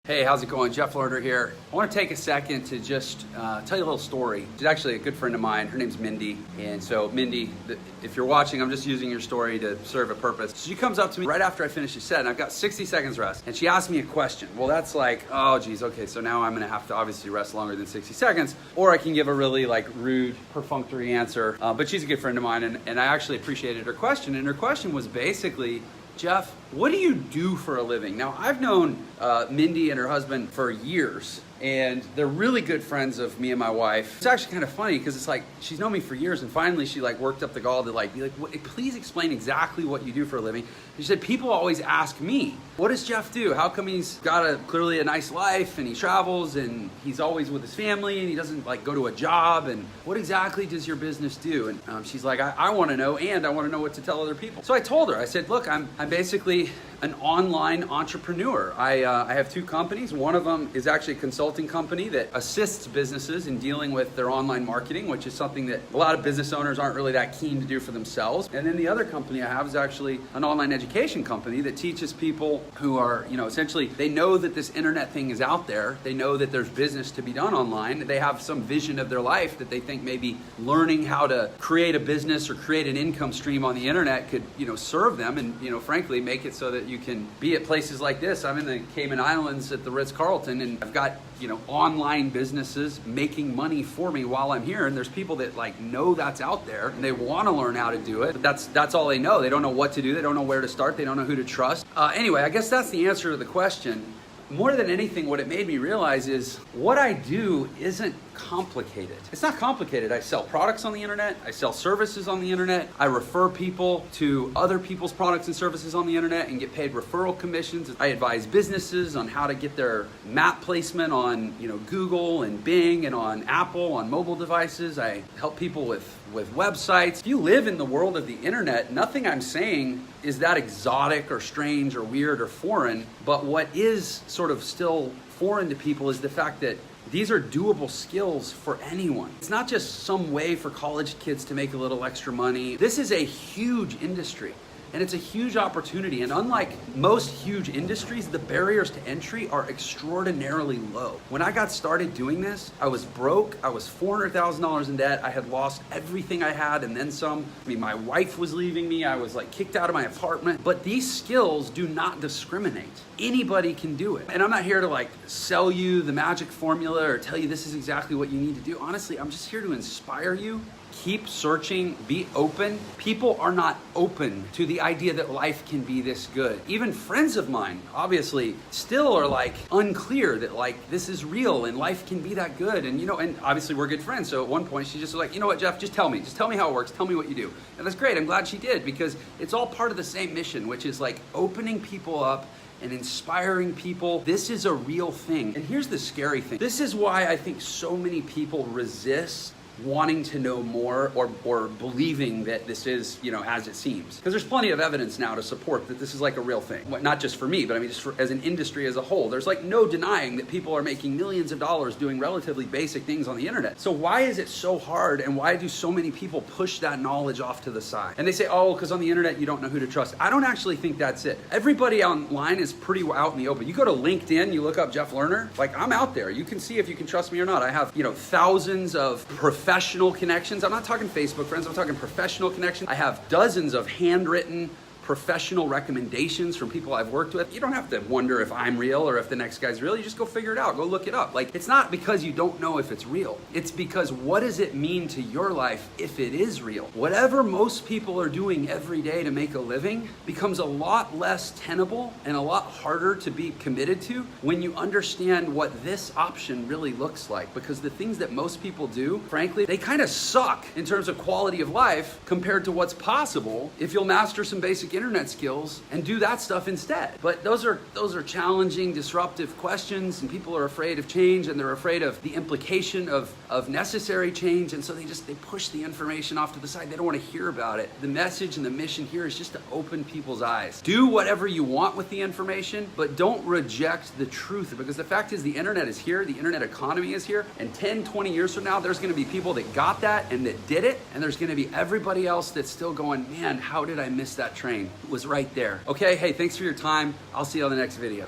Hey, how's it going? Jeff Lerner here. I want to take a second to just tell you a little story. She's actually a good friend of mine. Her name's Mindy. And so Mindy, if you're watching, I'm just using your story to serve a purpose. So she comes up to me right after I finish the set, and I've got 60 seconds rest. And she asked me a question. Well, that's like, oh geez, okay, so now I'm gonna have to obviously rest longer than 60 seconds, or I can give a really like rude, perfunctory answer. But she's a good friend of mine, and I actually appreciated her question. And her question was basically, Jeff, what do you do for a living? Now, I've known Mindy and her husband for years, and they're really good friends of me and my wife. It's actually kind of funny because it's like she's known me for years, and finally she like worked up the gall to like be like, please explain exactly what you do for a living. She said, people always ask me, what does Jeff do? How come he's got clearly a nice life and he travels and he's always with his family and he doesn't like go to a job, and what exactly does your business do? And she's like, I want to know, and I want to know what to tell other people. So I told her, I said, look, I'm basically an online entrepreneur. I have two companies. One of them is actually a consulting company that assists businesses in dealing with their online marketing, which is something that a lot of business owners aren't really that keen to do for themselves. And then the other company I have is actually an online education company that teaches people who are, essentially they know that this internet thing is out there. They know that there's business to be done online. They have some vision of their life that they think maybe learning how to create a business or create an income stream on the internet could, serve them and, frankly, make it so that you can be at places like this. I'm in the Cayman Islands at the Ritz-Carlton, and I've got, online businesses making money for me while I'm here. And there's people that like know that's out there and they want to learn how to do it, but that's all they know. They don't know what to do. They don't know where to start. They don't know who to trust. Anyway, I guess that's the answer to the question. More than anything, what it made me realize is what I do isn't complicated. It's not complicated. I sell products on the internet. I sell services on the internet. I refer people to other people's products and services on the internet and get paid referral commissions. I advise businesses on how to get their map placement on, Google and Bing and on Apple on mobile devices. I help people with websites. If you live in the world of the internet, nothing I'm saying is that exotic or strange or weird or foreign, but what is sort of still foreign to people is the fact that these are doable skills for anyone. It's not just some way for college kids to make a little extra money. This is a huge industry. And it's a huge opportunity. And unlike most huge industries, the barriers to entry are extraordinarily low. When I got started doing this, I was broke. I was $400,000 in debt. I had lost everything I had and then some. My wife was leaving me. I was like kicked out of my apartment. But these skills do not discriminate. Anybody can do it. And I'm not here to like sell you the magic formula or tell you this is exactly what you need to do. Honestly, I'm just here to inspire you. Keep searching, be open. People are not open to the idea that life can be this good. Even friends of mine, obviously, still are like unclear that like this is real and life can be that good. And and obviously we're good friends. So at one point she just was like, you know what, Jeff, just tell me how it works. Tell me what you do. And that's great. I'm glad she did, because it's all part of the same mission, which is like opening people up and inspiring people. This is a real thing. And here's the scary thing. This is why I think so many people resist wanting to know more or believing that this is, as it seems. Because there's plenty of evidence now to support that this is like a real thing. Not just for me, but I mean just as an industry as a whole. There's like no denying that people are making millions of dollars doing relatively basic things on the internet. So why is it so hard, and why do so many people push that knowledge off to the side? And they say, oh, because on the internet you don't know who to trust. I don't actually think that's it. Everybody online is pretty out in the open. You go to LinkedIn, you look up Jeff Lerner, like I'm out there. You can see if you can trust me or not. I have, thousands of professional connections. I'm not talking Facebook friends, I'm talking professional connections. I have dozens of handwritten professional recommendations from people I've worked with. You don't have to wonder if I'm real or if the next guy's real. You just go figure it out. Go look it up. Like, it's not because you don't know if it's real. It's because what does it mean to your life if it is real? Whatever most people are doing every day to make a living becomes a lot less tenable and a lot harder to be committed to when you understand what this option really looks like. Because the things that most people do, frankly, they kind of suck in terms of quality of life compared to what's possible if you'll master some basic internet skills and do that stuff instead. But those are challenging, disruptive questions, and people are afraid of change, and they're afraid of the implication of necessary change, and so they push the information off to the side. They don't want to hear about it. The message and the mission here is just to open people's eyes. Do whatever you want with the information, but don't reject the truth, because the fact is the internet is here, the internet economy is here, and 10, 20 years from now, there's going to be people that got that and that did it, and there's going to be everybody else that's still going, man, how did I miss that train? It was right there. Okay, hey, thanks for your time. I'll see you on the next video.